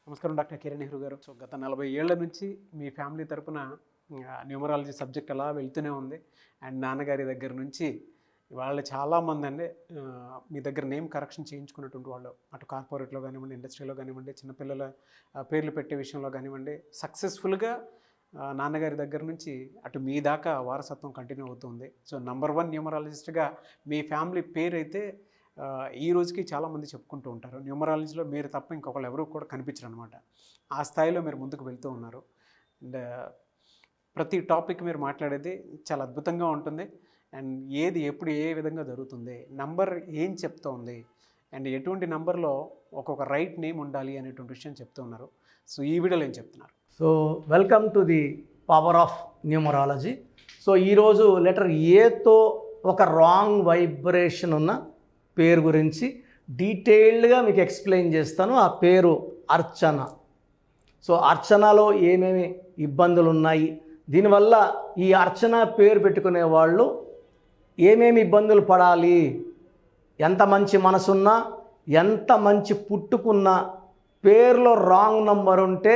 నమస్కారం డాక్టర్ కిరణ్ నెహ్రూ గారు. సో గత 40 ఏళ్ల నుంచి మీ ఫ్యామిలీ తరపున న్యూమరాలజీ సబ్జెక్ట్ అలా వెళ్తూనే ఉంది. అండ్ నాన్నగారి దగ్గర నుంచి వాళ్ళు చాలామంది అండి మీ దగ్గర నేమ్ కరెక్షన్ చేయించుకున్నటువంటి వాళ్ళు, అటు కార్పొరేట్లో కానివ్వండి, ఇండస్ట్రీలో కానివ్వండి, చిన్నపిల్లల పేర్లు పెట్టే విషయంలో కానివ్వండి, సక్సెస్ఫుల్గా నాన్నగారి దగ్గర నుంచి అటు మీ దాకా వారసత్వం కంటిన్యూ అవుతుంది. సో నంబర్ 1 న్యూమరాలజిస్ట్గా మీ ఫ్యామిలీ పేరు అయితే ఈ రోజుకి చాలామంది చెప్పుకుంటూ ఉంటారు. న్యూమరాలజీలో మీరు తప్ప ఇంకొకళ్ళు ఎవరు కూడా కనిపించరు అనమాట. ఆ స్థాయిలో మీరు ముందుకు వెళ్తూ ఉన్నారు. అండ్ ప్రతి టాపిక్ మీరు మాట్లాడేది చాలా అద్భుతంగా ఉంటుంది. అండ్ ఏది ఎప్పుడు ఏ విధంగా జరుగుతుంది, నంబర్ ఏం చెప్తోంది, అండ్ ఎటువంటి నంబర్లో ఒక్కొక్క రైట్ నేమ్ ఉండాలి అనేటువంటి విషయం చెప్తూ ఉన్నారు. సో ఈ వీడియోలో ఏం చెప్తున్నారు? So welcome to the power of numerology. So ఈరోజు లెటర్ ఏతో ఒక రాంగ్ వైబ్రేషన్ ఉన్న పేరు గురించి డీటెయిల్డ్గా మీకు ఎక్స్ప్లెయిన్ చేస్తాను. ఆ పేరు అర్చన. సో అర్చనలో ఏమేమి ఇబ్బందులు ఉన్నాయి, దీనివల్ల ఈ అర్చన పేరు పెట్టుకునే వాళ్ళు ఏమేమి ఇబ్బందులు పడాలి, ఎంత మంచి మనసున్నా, ఎంత మంచి పుట్టుకున్నా పేరులో రాంగ్ నంబర్ ఉంటే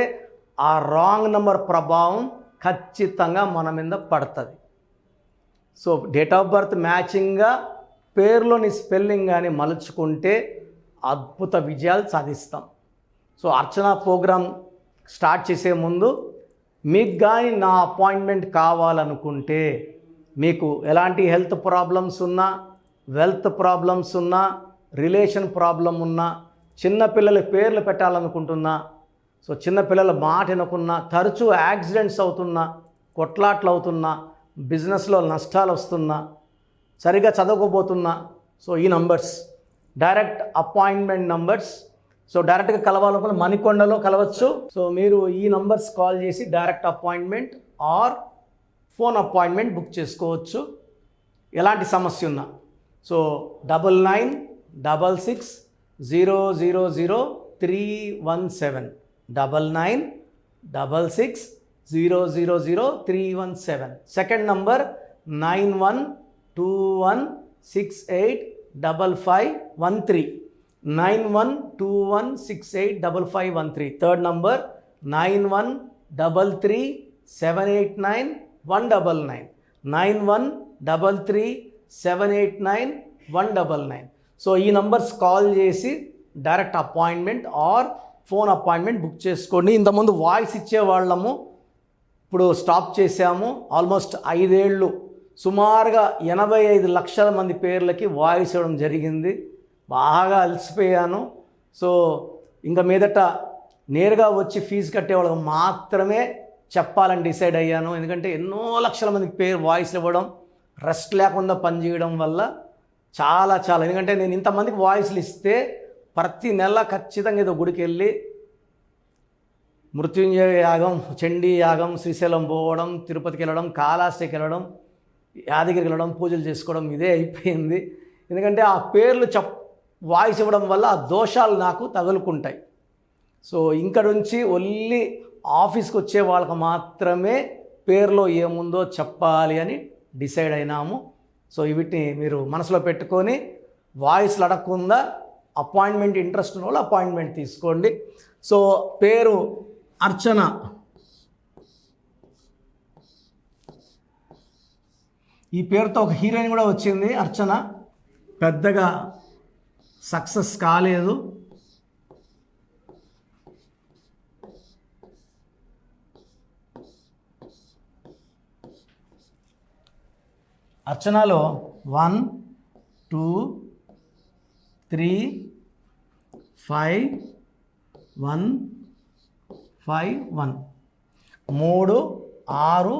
ఆ రాంగ్ నంబర్ ప్రభావం ఖచ్చితంగా మన మీద పడుతుంది. సో డేట్ ఆఫ్ బర్త్ మ్యాచింగ్గా పేరులోని స్పెల్లింగ్ కానీ మలుచుకుంటే అద్భుత విజయాలు సాధిస్తాం. సో అర్చన ప్రోగ్రామ్ స్టార్ట్ చేసే ముందు మీకు కానీ నా అపాయింట్మెంట్ కావాలనుకుంటే, మీకు ఎలాంటి హెల్త్ ప్రాబ్లమ్స్ ఉన్నా, వెల్త్ ప్రాబ్లమ్స్ ఉన్నా, రిలేషన్ ప్రాబ్లం ఉన్నా, చిన్నపిల్లల పేర్లు పెట్టాలనుకుంటున్నా, సో చిన్నపిల్లల మాట వినకున్నా, తరచూ యాక్సిడెంట్స్ అవుతున్నా, కొట్లాట్లు అవుతున్నా, బిజినెస్లో నష్టాలు వస్తున్నా, సరిగా చదవకపోతున్నా, సో ఈ numbers direct appointment numbers. So డైరెక్ట్గా కలవాలనుకున్న మణికొండలో కలవచ్చు. సో మీరు ఈ నంబర్స్ కాల్ చేసి direct appointment are phone appointment book చేసుకోవచ్చు ఎలాంటి సమస్య ఉన్నా. So 9966000317 9966000317. Second number 9121685513 9121685513. Third number 9133789199 9133789199. So ఈ నంబర్స్ కాల్ చేసి direct appointment are phone appointment book చేసుకోండి. ఇంతకుముందు వాయిస్ ఇచ్చేవాళ్ళము, ఇప్పుడు స్టాప్ చేశాము. ఆల్మోస్ట్ 5 ఏళ్ళు సుమారుగా 85 లక్షల మంది పేర్లకి వాయిస్ ఇవ్వడం జరిగింది. బాగా అలసిపోయాను. సో ఇంకా మీదట నేరుగా వచ్చి ఫీజు కట్టేవాళ్ళకి మాత్రమే చెప్పాలని డిసైడ్ అయ్యాను. ఎందుకంటే ఎన్నో లక్షల మందికి పేరు వాయిస్ ఇవ్వడం, రెస్ట్ లేకుండా పనిచేయడం వల్ల చాలా ఎందుకంటే నేను ఇంతమందికి వాయిస్లు ఇస్తే ప్రతి నెల ఖచ్చితంగా ఏదో గుడికి వెళ్ళి మృత్యుంజయ యాగం, చండీ యాగం, శ్రీశైలం పోవడం, తిరుపతికి వెళ్ళడం, కాళహస్తికి వెళ్ళడం, యాదగిరికి వెళ్ళడం, పూజలు చేసుకోవడం, ఇదే అయిపోయింది. ఎందుకంటే ఆ పేర్లు వాయిస్ ఇవ్వడం వల్ల ఆ దోషాలు నాకు తగులుకుంటాయి. సో ఇంక నుంచి ఓన్లీ ఆఫీస్కి వచ్చే వాళ్ళకి మాత్రమే పేరులో ఏముందో చెప్పాలి అని డిసైడ్ అయినాము. సో వీటిని మీరు మనసులో పెట్టుకొని వాయిస్లు అడగకుండా అపాయింట్మెంట్ ఇంట్రెస్ట్ ఉన్న వాళ్ళు అపాయింట్మెంట్ తీసుకోండి. సో పేరు అర్చన. ఈ పేరుతో ఒక హీరోయిన్ కూడా వచ్చింది అర్చన. పెద్దగా సక్సెస్ కాలేదు. అర్చనలో 1 2 3 5 1 5 1 3 6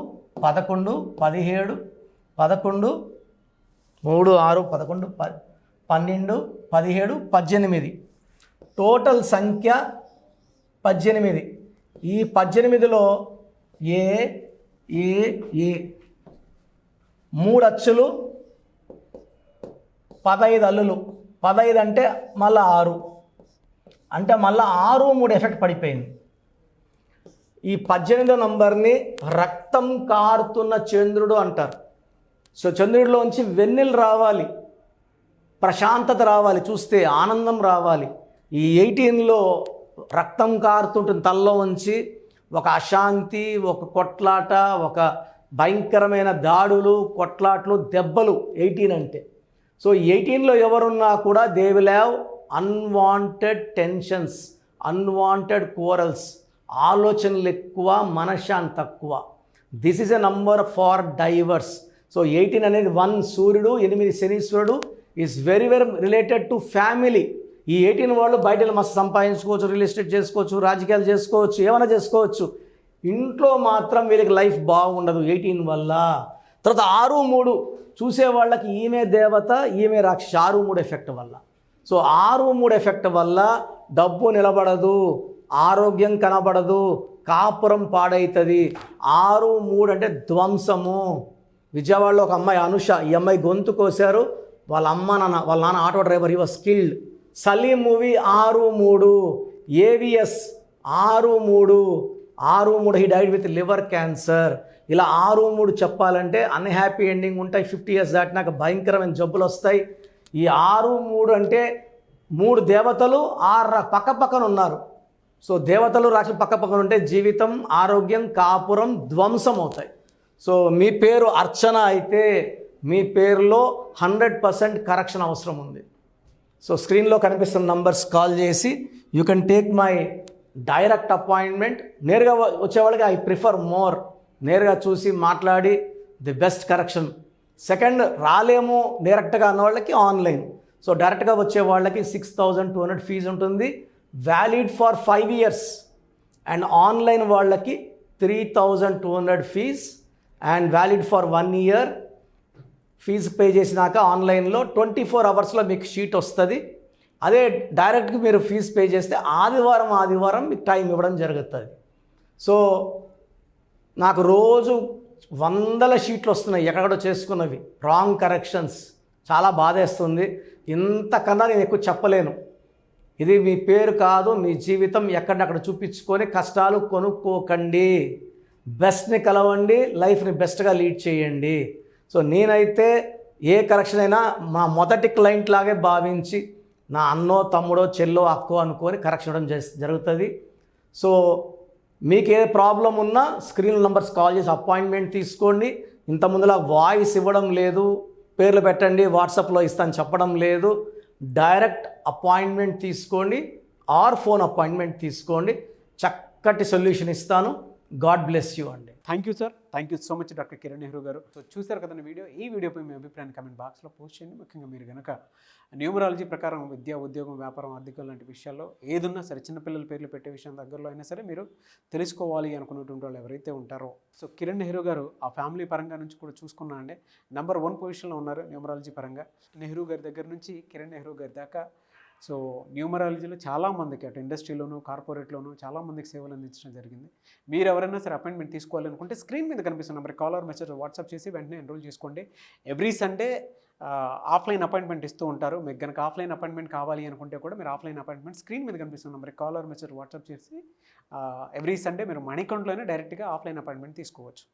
11 17 11 3 6 11 12 17 18. టోటల్ సంఖ్య 18. ఈ 18లో ఏ 3 అచ్చులు, 15 అల్లులు. 15 అంటే మళ్ళీ 6 అంటే మళ్ళీ 6 3 ఎఫెక్ట్ పడిపోయింది. ఈ 18వ నంబర్ని రక్తం కారుతున్న చంద్రుడు అంటారు. సో చంద్రుడిలోంచి వెన్నెలు రావాలి, ప్రశాంతత రావాలి, చూస్తే ఆనందం రావాలి. ఈ 18లో రక్తం కారుతుంటుంది తలలో ఉంచి, ఒక అశాంతి, ఒక కొట్లాట, ఒక భయంకరమైన దాడులు, కొట్లాట్లు, దెబ్బలు 18 అంటే. సో 18లో ఎవరున్నా కూడా they will have unwanted tensions, unwanted corals, ఆలోచనలు ఎక్కువ, మనశ్శాంతి తక్కువ. This is a number far divorce. So 18 అనేది 1 సూర్యుడు, 8 శనీశ్వరుడు is very very related to family. ఈ 18 వాళ్ళు బయట మస్తు సంపాదించుకోవచ్చు, రియల్ ఎస్టేట్ చేసుకోవచ్చు, రాజకీయాలు చేసుకోవచ్చు, ఏమైనా చేసుకోవచ్చు. ఇంట్లో మాత్రం వీళ్ళకి లైఫ్ బాగుండదు 18 వల్ల. తర్వాత 6-3 చూసే వాళ్ళకి ఈమె దేవత, ఈమె రాక్షసి, 6-3 ఎఫెక్ట్ వల్ల. సో 6-3 ఎఫెక్ట్ వల్ల డబ్బు నిలబడదు, ఆరోగ్యం కనబడదు, కాపురం పాడవుతుంది. 6-3 అంటే ధ్వంసము. విజయవాడలో ఒక అమ్మాయి అనుష, ఈ అమ్మాయి గొంతు కోసారు, వాళ్ళ నాన్న auto driver, he was skilled. Salim movie 6-3, AVS 6-3 he died with liver cancer. ఇలా 6-3 చెప్పాలంటే అన్హ్యాపీ ఎండింగ్ ఉంటాయి. 50 years దాటినాక భయంకరమైన జబ్బులు వస్తాయి. ఈ 6-3 అంటే 3 దేవతలు 6 పక్కన ఉన్నారు. సో దేవతలు రాక్షసులు పక్కన ఉంటే జీవితం, ఆరోగ్యం, కాపురం ధ్వంసం అవుతాయి. సో మీ పేరు అర్చన అయితే మీ పేరులో 100% కరెక్షన్ అవసరం ఉంది. సో స్క్రీన్లో కనిపిస్తున్న నంబర్స్ కాల్ చేసి you can take my direct appointment. నేరుగా వచ్చేవాళ్ళకి ఐ ప్రిఫర్ మోర్, నేరుగా చూసి మాట్లాడి ది బెస్ట్ కరెక్షన్. సెకండ్, రాలేము డైరెక్ట్గా అన్న వాళ్ళకి ఆన్లైన్. సో డైరెక్ట్గా వచ్చే వాళ్ళకి 6,200 ఫీజు ఉంటుంది, valid for 5 years. And online వాళ్ళకి 3,200 fee and valid for 1 year. Fee pay చేసినాక ఆన్లైన్లో 24 hours మీకు షీట్ వస్తుంది. అదే డైరెక్ట్గా మీరు ఫీజు పే చేస్తే ఆదివారం మీకు టైం ఇవ్వడం జరుగుతుంది. సో నాకు రోజు 100 షీట్లు వస్తున్నాయి ఎక్కడెక్కడో చేసుకున్నవి, రాంగ్ కరెక్షన్స్. చాలా బాధేస్తుంది. ఇంతకన్నా నేను ఎక్కువ చెప్పలేను. ఇది మీ పేరు కాదు, మీ జీవితం ఎక్కడక్కడ చూపించుకొని కష్టాలు కొనుక్కోకండి. బెస్ట్ని కలవండి, లైఫ్ని బెస్ట్గా లీడ్ చేయండి. సో నేనైతే ఏ కరెక్షన్ అయినా మా మొదటి క్లయింట్ లాగే భావించి నా అన్నో, తమ్ముడో, చెల్లో, అక్కో అనుకొని కరెక్షన్ ఇవ్వడం జరుగుతుంది. సో మీకు ఏ ప్రాబ్లం ఉన్నా స్క్రీన్ నంబర్స్ కాల్ చేసి అపాయింట్మెంట్ తీసుకోండి. ఇంతకుముందులా వాయిస్ ఇవ్వడం లేదు, పేర్లు పెట్టండి వాట్సాప్లో ఇస్తాను చెప్పడం లేదు. డైరెక్ట్ అపాయింట్మెంట్ తీసుకోండి ఆర్ ఫోన్ అపాయింట్మెంట్ తీసుకోండి. చక్కటి సొల్యూషన్ ఇస్తాను. గాడ్ బ్లెస్ యూ అండి. Thank you sir, thank you so much doctor Kiran Nehru గారు. సో చూశారు కదండి వీడియో. ఈ వీడియోపై మీ అభిప్రాయాన్ని కమెంట్ బాక్స్లో పోస్ట్ చేయండి. ముఖ్యంగా మీరు కనుక న్యూమరాలజీ ప్రకారం విద్య, ఉద్యోగం, వ్యాపారం, ఆర్థికం లాంటి విషయాల్లో ఏదున్నా సరే, చిన్నపిల్లల పేర్లు పెట్టే విషయం దగ్గరలో అయినా సరే మీరు తెలుసుకోవాలి అనుకున్నటువంటి వాళ్ళు ఎవరైతే ఉంటారో, సో కిరణ్ నెహ్రూ గారు ఆ ఫ్యామిలీ పరంగా నుంచి కూడా చూసుకున్నా అండి నెంబర్ 1 పొజిషన్లో ఉన్నారు న్యూమరాలజీ పరంగా. నెహ్రూ గారి దగ్గర నుంచి కిరణ్ నెహ్రూ గారి దాకా సో న్యూమరాలజీలో చాలామందికి అటు ఇండస్ట్రీలోను, కార్పొరేట్లోను చాలామందికి సేవలు అందించడం జరిగింది. మీరు ఎవరైనా సరే అపాయింట్మెంట్ తీసుకోవాలనుకుంటే స్క్రీన్ మీద కనిపిస్తున్న number call or message WhatsApp చేసి వెంటనే ఎన్రోల్ చేసుకోండి. ఎవ్రీ సండే ఆఫ్లైన్ అపాయింట్మెంట్ ఇస్తూ ఉంటారు. మీకు కనుక ఆఫ్లైన్ అపాయింట్మెంట్ కావాలి అనుకుంటే కూడా మీరు ఆఫ్లైన్ అపాయింట్మెంట్ స్క్రీన్ మీద కనిపిస్తున్న number call or message WhatsApp చేసి ఎవ్రీ సండే మీరు మనీ అకౌంట్లోనే డైరెక్ట్గా ఆఫ్లైన్ అపాయింట్మెంట్ తీసుకోవచ్చు.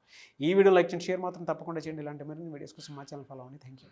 ఈ వీడియో లైక్ చేయండి, షేర్ మాత్రం తప్పకుండా చేయండి. ఇలాంటి మరిన్ని వీడియోస్ కోసం మా ఛానల్ ఫాలో అవ్వండి. Thank you.